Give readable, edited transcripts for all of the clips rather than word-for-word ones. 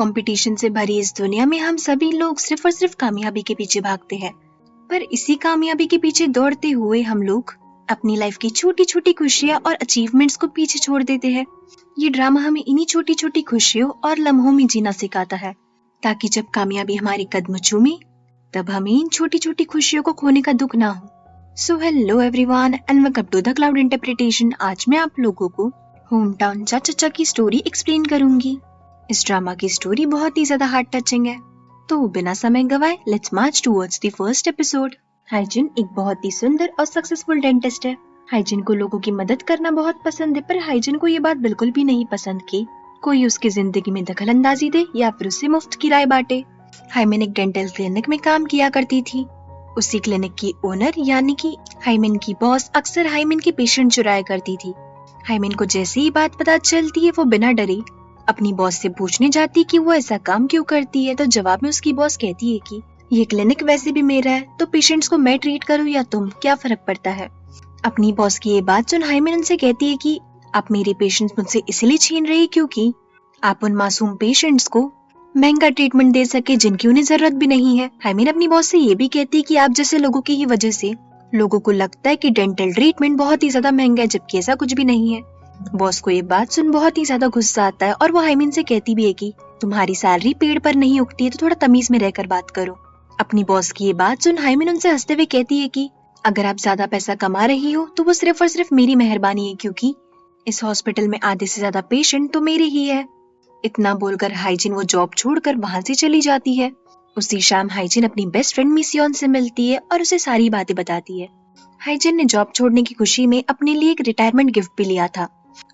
Competition से भरी इस दुनिया में हम सभी लोग सिर्फ और सिर्फ कामयाबी के पीछे भागते हैं, पर इसी कामयाबी के पीछे दौड़ते हुए हम लोग अपनी लाइफ की छोटी छोटी खुशियां और अचीवमेंट्स को पीछे छोड़ देते हैं। ये ड्रामा हमें इन्हीं छोटी छोटी खुशियों और लम्हों में जीना सिखाता है, ताकि जब कामयाबी हमारे कदम चूमे तब हमें इन छोटी छोटी खुशियों को खोने का दुख ना हो। So hello everyone and welcome to the cloud interpretation. आज मैं आप लोगों को होम टाउन चाचा की स्टोरी एक्सप्लेन करूंगी। इस ड्रामा की स्टोरी बहुत ही ज्यादा हार्ट टचिंग है, तो बिना समय गवाए let's March towards the first episode. Hygiene एक बहुत ही सुंदर और सक्सेसफुल डेंटिस्ट है। हाइजिन को लोगों की मदद करना बहुत पसंद है, पर हाइजिन को ये बात बिल्कुल भी नहीं पसंद कि कोई उसकी जिंदगी में दखल अंदाजी दे या फिर उससे मुफ्त की राय बांटे। हाइमिन एक डेंटल क्लिनिक में काम किया करती थी। उसी क्लिनिक की ओनर यानी कि हाइमिन की बॉस अक्सर हाइमिन के पेशेंट चुराया करती थी। हाइमिन को जैसे ही बात पता चलती है वो बिना डरे अपनी बॉस से पूछने जाती कि वो ऐसा काम क्यों करती है। तो जवाब में उसकी बॉस कहती है कि ये क्लिनिक वैसे भी मेरा है, तो पेशेंट्स को मैं ट्रीट करूँ या तुम, क्या फर्क पड़ता है। अपनी बॉस की ये बात सुन हाइमिन उनसे कहती है कि आप मेरे पेशेंट्स मुझसे इसलिए छीन रही क्योंकि आप उन मासूम पेशेंट्स को महंगा ट्रीटमेंट दे सके जिनकी उन्हें जरूरत भी नहीं है। हाइमिन अपनी बॉस से ये भी कहती है कि आप जैसे लोगों की ही वजह से लोगों को लगता है कि डेंटल ट्रीटमेंट बहुत ही ज्यादा महंगा है, जबकि ऐसा कुछ भी नहीं है। बॉस को ये बात सुन बहुत ही ज्यादा गुस्सा आता है और वो हाइमिन से कहती भी है कि तुम्हारी सैलरी पेड़ पर नहीं उगती है, तो थोड़ा तमीज में रहकर बात करो। अपनी बॉस की ये बात सुन हाइमिन उनसे हंसते हुए कहती है कि अगर आप ज्यादा पैसा कमा रही हो तो वो सिर्फ और सिर्फ मेरी मेहरबानी है, क्योंकि इस हॉस्पिटल में आधे से ज्यादा पेशेंट तो मेरे ही है। इतना बोलकर हाइजिन वो जॉब छोड़कर वहाँ से चली जाती है। उसी शाम हाइजिन अपनी बेस्ट फ्रेंड मिसियोन से मिलती है और उसे सारी बातें बताती है। हाइजिन ने जॉब छोड़ने की खुशी में अपने लिए एक रिटायरमेंट गिफ्ट भी लिया था,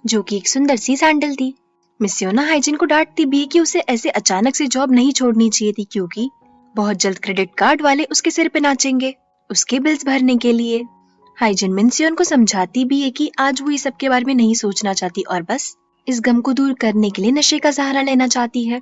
जो कि एक सुंदर सी सैंडल थी। मिसियोना हाइजिन को डांटती भी कि उसे ऐसे अचानक से जॉब नहीं छोड़नी चाहिए थी, क्योंकि बहुत जल्द क्रेडिट कार्ड वाले उसके सिर पे नाचेंगे उसके बिल्स भरने के लिए। हाइजिन मिसियोन को समझाती भी है कि आज वो इस सब के बारे में नहीं सोचना चाहती और बस इस गम को दूर करने के लिए नशे का सहारा लेना चाहती है।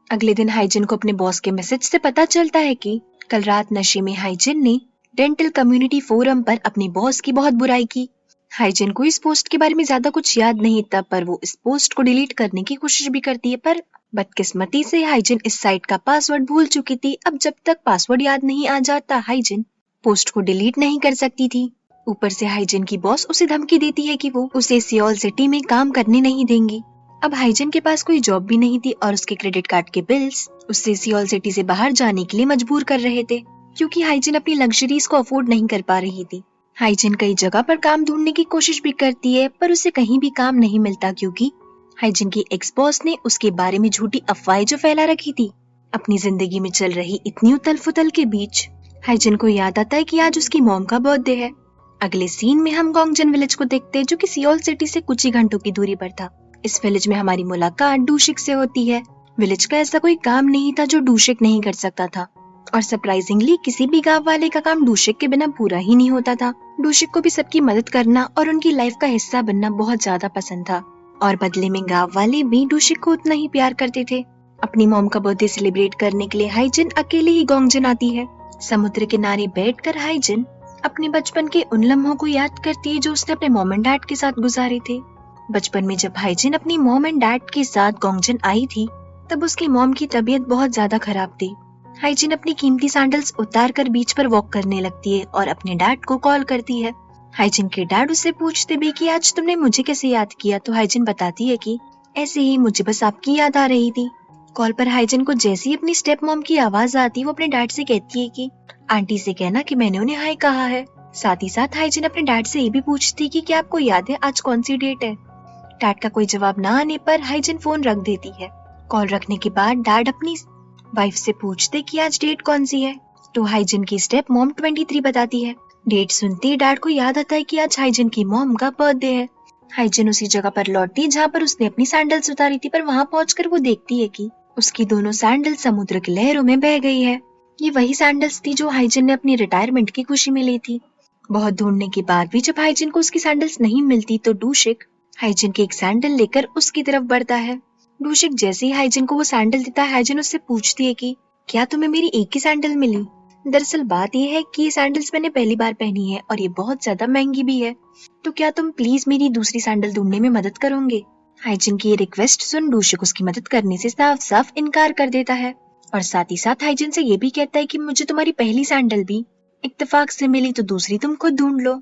अगले दिन हाइजिन को अपने बॉस के मैसेज से पता चलता है कि कल रात नशे में हाइजिन ने डेंटल कम्युनिटी फोरम पर अपने बॉस की बहुत बुराई की। हाइजिन को इस पोस्ट के बारे में ज्यादा कुछ याद नहीं था, पर वो इस पोस्ट को डिलीट करने की कोशिश भी करती है, पर बदकिस्मती से हाइजिन इस साइट का पासवर्ड भूल चुकी थी। अब जब तक पासवर्ड याद नहीं आ जाता हाइजिन पोस्ट को डिलीट नहीं कर सकती थी। ऊपर से हाइजिन की बॉस उसे धमकी देती है कि वो उसे सियोल सिटी में काम करने नहीं देंगी। अब हाइजिन के पास कोई जॉब भी नहीं थी और उसके क्रेडिट कार्ड के बिल्स उससे सियोल सिटी से बाहर जाने के लिए मजबूर कर रहे थे, क्योंकि हाइजिन अपनी लग्जरीज को अफोर्ड नहीं कर पा रही थी। हाइजिन कई जगह पर काम ढूंढने की कोशिश भी करती है, पर उसे कहीं भी काम नहीं मिलता, क्योंकि हाइजिन की एक्स बॉस ने उसके बारे में झूठी अफवाहें जो फैला रखी थी। अपनी जिंदगी में चल रही इतनी उथल फुथल के बीच हाइजिन को याद आता है कि आज उसकी मॉम का बर्थडे है। अगले सीन में हम गोंगजन विलेज को देखते हैं, जो कि सियोल सिटी से कुछ ही घंटों की दूरी पर था। इस विलेज में हमारी मुलाकात डूशिक से होती है। विलेज का ऐसा कोई काम नहीं था जो डूशिक नहीं कर सकता था, और सरप्राइजिंगली किसी भी गांव वाले का काम डूशिक के बिना पूरा ही नहीं होता था। डूशिक को भी सबकी मदद करना और उनकी लाइफ का हिस्सा बनना बहुत ज्यादा पसंद था, और बदले में गाँव वाले भी डूशिक को उतना ही प्यार करते थे। अपनी मॉम का बर्थडे सेलिब्रेट करने के लिए हाइजिन अकेले ही गोंगजन आती है। समुद्र किनारे बैठकर हाइजिन अपने बचपन के उन लम्हों को याद करती है जो उसने अपने मॉम एंड डैड के साथ गुजारे थे। बचपन में जब हाइजिन अपनी मॉम एंड डैड के साथ गोंगजन आई थी, तब उसकी मॉम की तबीयत बहुत ज्यादा खराब थी। हाइजिन अपनी कीमती सैंडल्स उतार कर बीच पर वॉक करने लगती है और अपने डैड को कॉल करती है। हाइजिन के डैड उससे पूछते भी कि आज तुमने मुझे कैसे याद किया, तो हाइजिन बताती है कि ऐसे ही, मुझे बस आपकी याद आ रही थी। कॉल पर हाइजिन को जैसे ही अपनी स्टेप मॉम की आवाज आती, वो अपने डैड से कहती है कि आंटी से कहना कि मैंने उन्हें हाय कहा है। साथ ही साथ हाइजिन अपने डैड से ये भी पूछती कि क्या आपको याद है आज कौन सी डेट है। डैड का कोई जवाब ना आने पर हाइजिन फोन रख देती है। कॉल रखने के बाद डैड अपनी वाइफ से पूछते कि आज डेट कौन सी है, तो हाइजिन की स्टेप मॉम 23 बताती है। डेट सुनते ही डैड को याद आता है कि आज हाइजिन की मॉम का बर्थडे है। हाइजिन उसी जगह पर लौटती जहाँ पर उसने अपनी सैंडल्स उतारी थी, पर वहाँ पहुंचकर वो देखती है कि उसकी दोनों सैंडल समुद्र की लहरों में बह गई है। ये वही सैंडल्स थी जो हाइजिन ने अपनी रिटायरमेंट की खुशी में ली थी। बहुत ढूंढने के बाद भी जब हाइजिन को उसकी सैंडल्स नहीं मिलती, तो डूशिक हाइजिन की एक सैंडल लेकर उसकी तरफ बढ़ता है। डूशिक जैसे ही हाइजिन को वो सैंडल देता है, हाइजिन उससे पूछती है कि क्या तुम्हें मेरी एक ही सैंडल मिली। दरअसल बात यह है कि ये सैंडल्स मैंने पहली बार पहनी है और ये बहुत ज्यादा महंगी भी है, तो क्या तुम प्लीज मेरी दूसरी सैंडल ढूंढने में मदद करोगे। हाइजिन की ये रिक्वेस्ट सुन डूशिक उसकी मदद करने से साफ साफ इनकार कर देता है और साथ ही साथ हाइजिन से ये भी कहता है कि मुझे तुम्हारी पहली सैंडल भी इत्तेफाक से मिली तो दूसरी तुम खुद ढूंढ लो।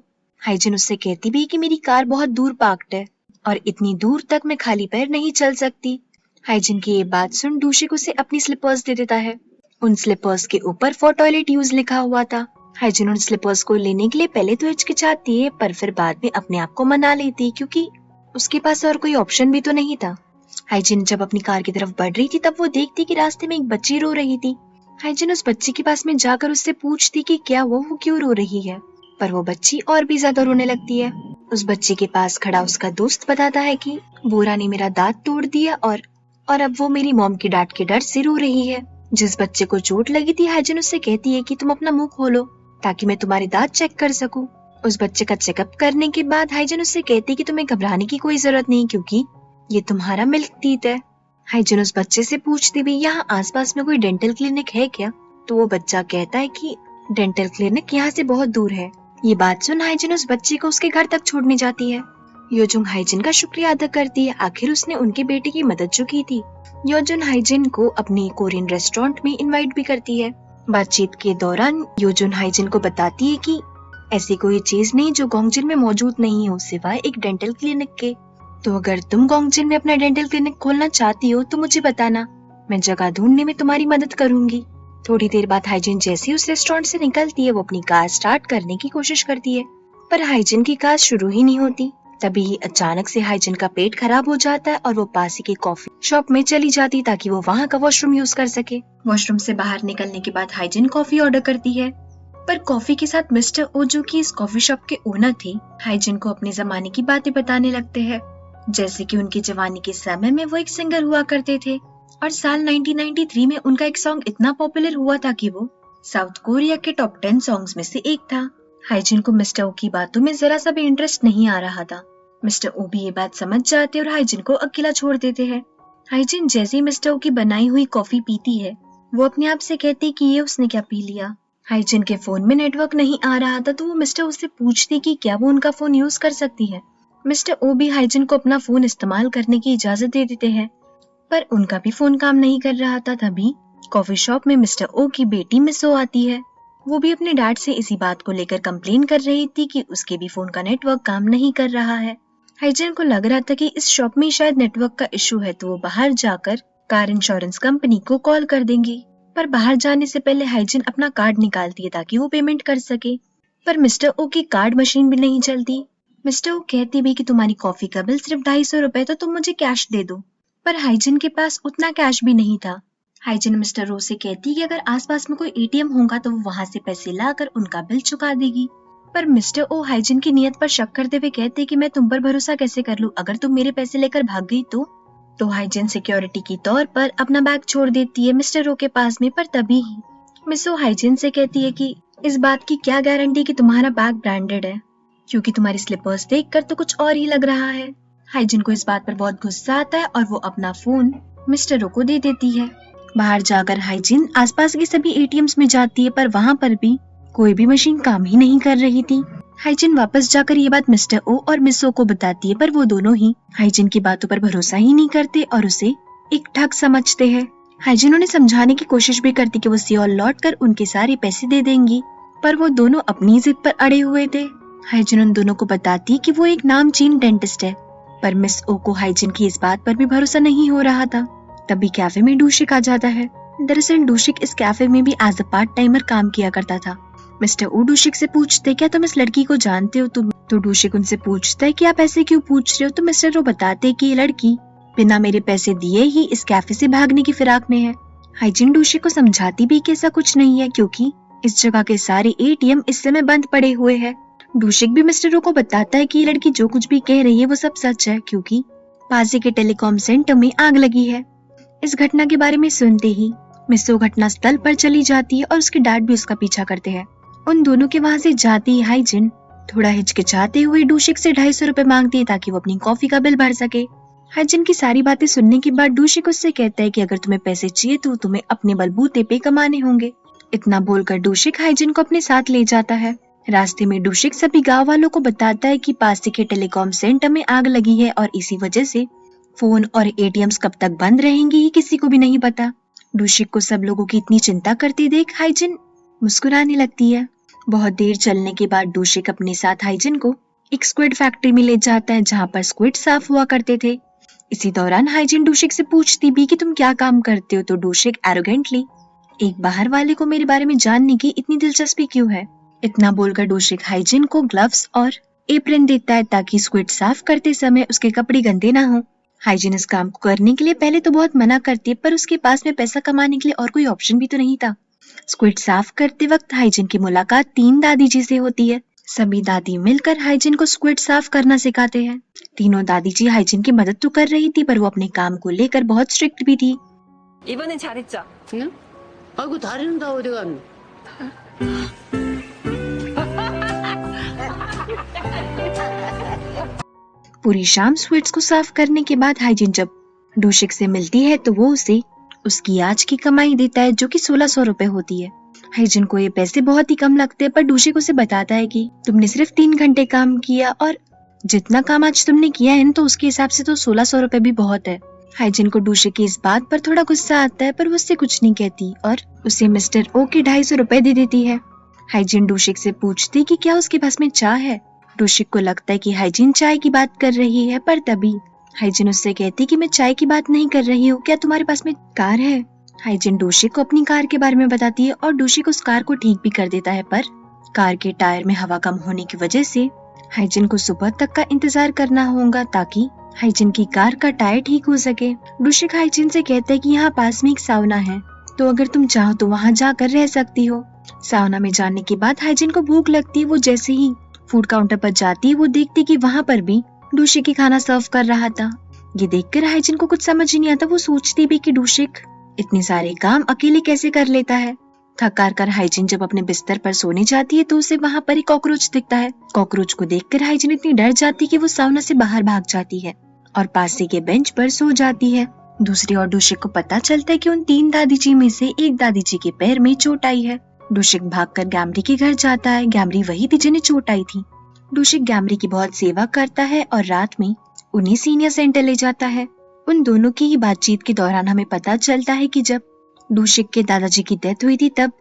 हाइजिन उससे कहती भी कि मेरी कार बहुत दूर पार्क्ड है और इतनी दूर तक मैं खाली पैर नहीं चल सकती। हाइजिन की ये बात सुन डूशिक उसे अपनी स्लीपर्स दे देता है। उन स्लीपर्स के ऊपर फॉर टॉयलेट यूज लिखा हुआ था। हाइजिन उन स्लीपर्स को लेने के लिए पहले तो हिचकिचाती है पर फिर बाद में अपने आप को मना लेती है क्योंकि उसके पास और कोई ऑप्शन भी तो नहीं था। हाइजिन जब अपनी कार की तरफ बढ़ रही थी तब वो देखती कि रास्ते में एक बच्ची रो रही थी। हाइजिन उस बच्ची के पास में जाकर उससे पूछती कि क्या वो क्यों रो रही है, पर वो बच्ची और भी ज्यादा रोने लगती है। उस बच्ची के पास खड़ा उसका दोस्त बताता है कि बोरा ने मेरा दांत तोड़ दिया और अब वो मेरी मॉम की डांट के डर से रो रही है। जिस बच्चे को चोट लगी थी हाइजिन उससे कहती है कि तुम अपना मुंह खोलो ताकि मैं तुम्हारे दांत चेक कर सकूं। उस बच्चे का चेकअप करने के बाद हाइजिन उससे कहती है कि तुम्हें घबराने की कोई जरूरत नहीं क्योंकि ये तुम्हारा मिल्क टीथ है। हाइजिन उस बच्चे से पूछती भी यहाँ आसपास में कोई डेंटल क्लिनिक है क्या, तो वो बच्चा कहता है कि डेंटल क्लिनिक यहाँ से बहुत दूर है। ये बात सुन हाइजिन उस बच्चे को उसके घर तक छोड़ने जाती है। योजुंग हाइजिन का शुक्रिया अदा करती है, आखिर उसने उनके बेटे की मदद जो की थी। योजुन हाइजिन को अपनी कोरियन रेस्टोरेंट में इनवाइट भी करती है। बातचीत के दौरान योजुन हाइजिन को बताती है कि ऐसी कोई चीज नहीं जो गोंगजिन में मौजूद नहीं हो सिवाय एक डेंटल क्लिनिक के। तो अगर तुम गोंगजिन में अपना डेंटल क्लिनिक खोलना चाहती हो तो मुझे बताना, मैं जगह ढूंढने में तुम्हारी मदद करूंगी। थोड़ी देर बाद हाइजिन जैसे उस रेस्टोरेंट से निकलती है वो अपनी कार स्टार्ट करने की कोशिश करती है पर हाइजिन की कार शुरू ही नहीं होती। तभी अचानक से हाइजिन का पेट खराब हो जाता है और वो पास ही की कॉफी शॉप में चली जाती ताकि वो वहाँ का वॉशरूम यूज कर सके। वॉशरूम से बाहर निकलने के बाद हाइजिन कॉफी ऑर्डर करती है पर कॉफी के साथ मिस्टर ओ जो कि इस कॉफी शॉप के ओनर थे हाइजिन को अपने जमाने की बातें बताने लगते हैं, जैसे कि उनकी जवानी के समय में वो एक सिंगर हुआ करते थे और साल 1993 में उनका एक सॉन्ग इतना पॉपुलर हुआ था कि वो साउथ कोरिया के टॉप 10 सॉन्ग्स में से एक था। हाइजिन को मिस्टर ओ की बातों में जरा सा भी इंटरेस्ट नहीं आ रहा था। मिस्टर ओ भी ये बात समझ जाते और हाइजिन को अकेला छोड़ देते हैं। हाइजिन जैसे ही मिस्टर ओ की बनाई हुई कॉफी पीती है वो अपने आप से कहती कि ये उसने क्या पी लिया। हाइजिन के फोन में नेटवर्क नहीं आ रहा था तो वो मिस्टर ओ से पूछती कि क्या वो उनका फोन यूज कर सकती है। मिस्टर ओ भी हाइजिन को अपना फोन इस्तेमाल करने की इजाजत दे देते हैं पर उनका भी फोन काम नहीं कर रहा था। तभी कॉफी शॉप में मिस्टर ओ की बेटी मिस ओ आती है। वो भी अपने डैड से इसी बात को लेकर कंप्लेन कर रही थी कि उसके भी फोन का नेटवर्क काम नहीं कर रहा है। हाइजिन को लग रहा था कि इस शॉप में शायद नेटवर्क का इशू है तो वो बाहर जाकर कार इंश्योरेंस कंपनी को कॉल कर देंगी, पर बाहर जाने से पहले हाइजिन अपना कार्ड निकालती है ताकि वो पेमेंट कर सके, पर मिस्टर ओ की कार्ड मशीन भी नहीं चलती। मिस्टर ओ कहती भी कि तुम्हारी कॉफी का बिल सिर्फ 250 रुपए तो तुम मुझे कैश दे दो, पर हाइजिन के पास उतना कैश भी नहीं था। हाइजिन मिस्टर ओ से कहती कि अगर आसपास में कोई एटीएम होगा तो वो वहाँ से पैसे लाकर उनका बिल चुका देगी, पर मिस्टर ओ हाइजिन की नीयत पर शक करते हुए कहते कि मैं तुम पर भरोसा कैसे कर लूं, अगर तुम मेरे पैसे लेकर भाग गई तो हाइजिन सिक्योरिटी की तौर पर अपना बैग छोड़ देती है मिस्टर ओ के पास में। पर तभी ही मिस ओ हाइजिन से कहती है कि इस बात की क्या गारंटी कि तुम्हारा बैग ब्रांडेड है, क्योंकि तुम्हारी स्लीपर्स देखकर तो कुछ और ही लग रहा है। हाइजिन को इस बात पर बहुत गुस्सा आता है और वो अपना फोन मिस्टर ओ को दे देती है। बाहर जाकर हाइजिन आसपास के सभी एटीएम्स में जाती है पर वहाँ पर भी कोई भी मशीन काम ही नहीं कर रही थी। हाइजिन वापस जाकर ये बात मिस्टर ओ और मिस ओ को बताती है पर वो दोनों ही हाइजिन की बातों पर भरोसा ही नहीं करते और उसे एक ठग समझते हैं। हाइजिन उन्हें समझाने की कोशिश भी करती कि वो सियोल लौट कर उनके सारे पैसे दे देंगी, पर वो दोनों अपनी जिद पर अड़े हुए थे। हाइजिन उन दोनों को बताती कि वो एक नामचीन डेंटिस्ट है, पर मिस ओ को हाइजिन की इस बात पर भी भरोसा नहीं हो रहा था। तभी कैफे में डूशिक आ जाता है। दरअसल डूशिक इस कैफे में भी एज अ पार्ट टाइमर काम किया करता था। मिस्टर ओ डूशिक से पूछते क्या तुम इस लड़की को जानते हो? तो डूशिक उनसे पूछता है कि आप ऐसे क्यों पूछ रहे हो? तो मिस्टर ओ बताते कि ये लड़की बिना मेरे पैसे दिए ही इस कैफे से भागने की फिराक में है। हाइजिन डूशिक को समझाती भी कि ऐसा कुछ नहीं है क्योंकि इस जगह के सारे एटीएम इस समय बंद पड़े हुए हैं। डूशिक भी मिस्टर ओ को बताता है कि ये लड़की जो कुछ भी कह रही है वो सब सच है क्योंकि पास ही के टेलीकॉम सेंटर में आग लगी है। इस घटना के बारे में सुनते ही मिस ओ घटना स्थल पर चली जाती है और उसके डैड भी उसका पीछा करते हैं। उन दोनों के वहाँ से जाती ही हाइजिन थोड़ा हिचकिचाते हुए डूशिक से 250 रुपए मांगती है ताकि वो अपनी कॉफी का बिल भर सके। हाइजिन की सारी बातें सुनने के बाद डूशिक उससे कहता है कि अगर तुम्हें पैसे चाहिए तो तुम्हें अपने बलबूते पे कमाने होंगे। इतना बोलकर डूशिक हाइजिन को अपने साथ ले जाता है। रास्ते में डूशिक सभी गाँव वालों को बताता है कि पास के टेलीकॉम सेंटर में आग लगी है और इसी वजह से फोन और एटीएम्स कब तक बंद रहेंगे ये किसी को भी नहीं पता। डूशिक को सब लोगों की इतनी चिंता करते देख हाइजिन मुस्कुराने लगती है। बहुत देर चलने के बाद डूशिक अपने साथ हाइजिन को एक स्क्विड फैक्ट्री में ले जाता है जहाँ पर स्क्विड साफ हुआ करते थे। इसी दौरान हाइजिन डूशिक से पूछती भी कि तुम क्या काम करते हो, तो डूशिक एरोगेंटली, एक बाहर वाले को मेरे बारे में जानने की इतनी दिलचस्पी क्यों है? इतना बोलकर डूशिक हाइजिन को ग्लव्स और एप्रन देता है ताकि स्क्विड साफ करते समय उसके कपड़े गंदे ना हो। हाइजिन इस काम को करने के लिए पहले तो बहुत मना करती है, पर उसके पास में पैसा कमाने के लिए और कोई ऑप्शन भी तो नहीं था। स्क्विड साफ करते वक्त हाइजिन की मुलाकात 3 दादी जी से होती है। सभी दादी मिलकर हाइजिन को स्क्विड साफ करना सिखाते हैं। तीनों दादी जी हाइजिन की मदद तो कर रही थी, पर वो अपने काम को लेकर बहुत स्ट्रिक्ट भी थी। 이번엔 잘했죠? 응? 아이고 다리는 다 어디 갔노? पूरी शाम स्क्विड्स को साफ करने के बाद हाइजिन जब डूशिक से मिलती है तो वो उसे उसकी आज की कमाई देता है, जो कि 1600 रुपए होती है। हाइजिन को ये पैसे बहुत ही कम लगते हैं, पर डूशिक उसे बताता है कि तुमने सिर्फ 3 घंटे काम किया और जितना काम आज तुमने किया है तो उसके हिसाब से तो 1600 रुपए भी बहुत है। हाइजिन को डूशिक की इस बात पर थोड़ा गुस्सा आता है, पर वो उससे कुछ नहीं कहती और उसे मिस्टर ओ के 250 रुपए दे देती है। हाइजिन डूशिक से पूछती कि क्या उसके पास में चाय है। डूशिक को लगता है कि हाइजिन चाय की बात कर रही है, पर तभी हाइजिन उससे कहती कि मैं चाय की बात नहीं कर रही हूँ, क्या तुम्हारे पास में कार है? हाइजिन डूशिक को अपनी कार के बारे में बताती है और डूशिक उस कार को ठीक भी कर देता है, पर कार के टायर में हवा कम होने की वजह से हाइजिन को सुबह तक का इंतजार करना होगा ताकि हाइजिन की कार का टायर ठीक हो सके। डूशिक हाइजिन से कहता है कि यहाँ पास में एक साउना है, तो अगर तुम चाहो तो वहाँ जाकर रह सकती हो। साउना में जाने के बाद हाइजिन को भूख लगती है। वो जैसे ही फूड काउंटर पर जाती है वो देखती कि वहाँ पर भी डूशिक ही खाना सर्व कर रहा था। ये देखकर हाइजिन को कुछ समझ ही नहीं आता। वो सोचती भी कि डूशिक इतने सारे काम अकेले कैसे कर लेता है। थक हार कर हाइजिन जब अपने बिस्तर पर सोने जाती है तो उसे वहाँ पर एक कॉकरोच दिखता है। कॉकरोच को देखकर हाइजिन इतनी डर जाती है कि वो साउना से बाहर भाग जाती है और पास के बेंच पर सो जाती है। दूसरी ओर डूशिक को पता चलता है कि उन 3 दादी जी में से एक दादी जी के पैर में चोट आई है। डूशिक भागकर गैमरी के घर जाता है। गैमरी वही थी जिन्हें चोट आई थी। डूशिक गैमरी की बहुत सेवा करता है और रात में उन्हें सीनियर सेंटर ले जाता है। उन दोनों की ही बातचीत के दौरान हमें पता चलता है कि जब डूशिक के दादाजी की डेथ हुई थी तब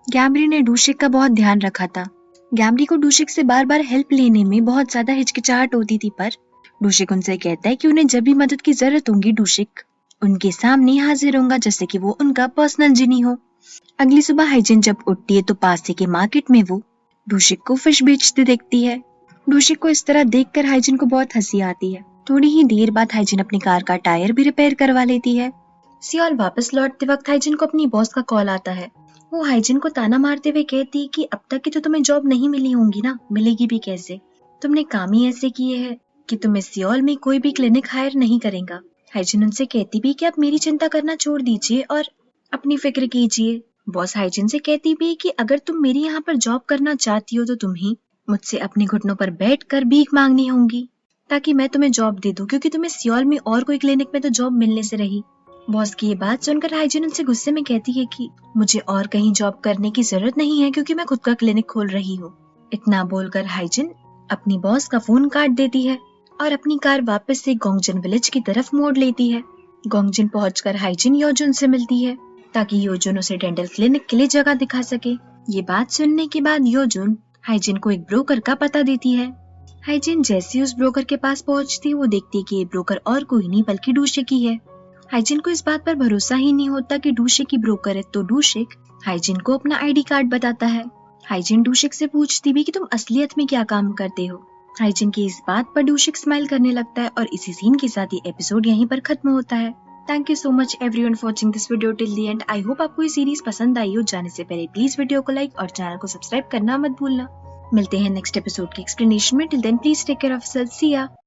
गैमरी ने डूशिक का बहुत ध्यान रखा था। गैमरी को डूशिक से बार बार हेल्प लेने में बहुत ज्यादा हिचकिचाहट होती थी, पर डूशिक उनसे कहता है कि उन्हें जब भी मदद की जरूरत होगी डूशिक उनके सामने हाजिर होगा, जैसे कि वो उनका पर्सनल जिनी हो। अगली सुबह हाइजिन जब उठती है तो पास के मार्केट में वो डूशिक को फिश बेचते देखती है। डूशिक को इस तरह देखकर हाइजिन को बहुत हंसी आती है। थोड़ी ही देर बाद हाइजिन अपनी कार का टायर भी रिपेयर करवा लेती है। सियोल वापस लौटते वक्त हाइजिन को अपनी बॉस का कॉल आता है। वो हाइजिन को ताना मारते हुए कहती कि अब तक की तो तुम्हें जॉब नहीं मिली होंगी ना, मिलेगी भी कैसे? तुमने काम ही ऐसे किए हैं कि तुम्हें सियोल में कोई भी क्लिनिक हायर नहीं करेगा। हाइजिन उनसे कहती भी कि आप मेरी चिंता करना छोड़ दीजिए और अपनी फिक्र कीजिए। बॉस हाइजिन से कहती भी कि अगर तुम मेरी यहाँ पर जॉब करना चाहती हो तो तुम्हें मुझसे अपने घुटनों पर बैठकर भीख मांगनी होगी ताकि मैं तुम्हें जॉब दे दूं, क्योंकि तुम्हें सियोल में और कोई क्लिनिक में तो जॉब मिलने से रही। बॉस की ये बात सुनकर हाइजिन उनसे गुस्से में कहती है कि मुझे और कहीं जॉब करने की जरूरत नहीं है क्योंकि मैं खुद का क्लिनिक खोल रही हूँ। इतना बोलकर हाइजिन अपनी बॉस का फोन काट देती है और अपनी कार वापस से गोंगजिन विलेज की तरफ मोड़ लेती है। गोंगजिन पहुंचकर हाइजिन योजुन से मिलती है ताकि योजुन उसे डेंटल क्लिनिक के लिए जगह दिखा सके। ये बात सुनने के बाद योजुन हाइजिन को एक ब्रोकर का पता देती है। हाइजिन जैसे उस ब्रोकर के पास पहुंचती है वो देखती है कि ये ब्रोकर और कोई नहीं बल्कि डूशिक ही है। हाइजिन को इस बात पर भरोसा ही नहीं होता कि डूशिक ही ब्रोकर है, तो डूशिक हाइजिन को अपना आईडी कार्ड बताता है। हाइजिन डूशिक से पूछती भी कि तुम असलियत में क्या काम करते हो। हाइजिन की इस बात पर डूशिक स्माइल करने लगता है और इसी सीन के साथ ये एपिसोड यहीं पर खत्म होता है। Thank you so much everyone for watching this video till the end. I hope आपको ये सीरीज पसंद आई हो। जाने से पहले प्लीज वीडियो को लाइक और चैनल को सब्सक्राइब करना मत भूलना। मिलते हैं नेक्स्ट एपिसोड के एक्सप्लेनेशन में। Till then please take care of yourself. See या।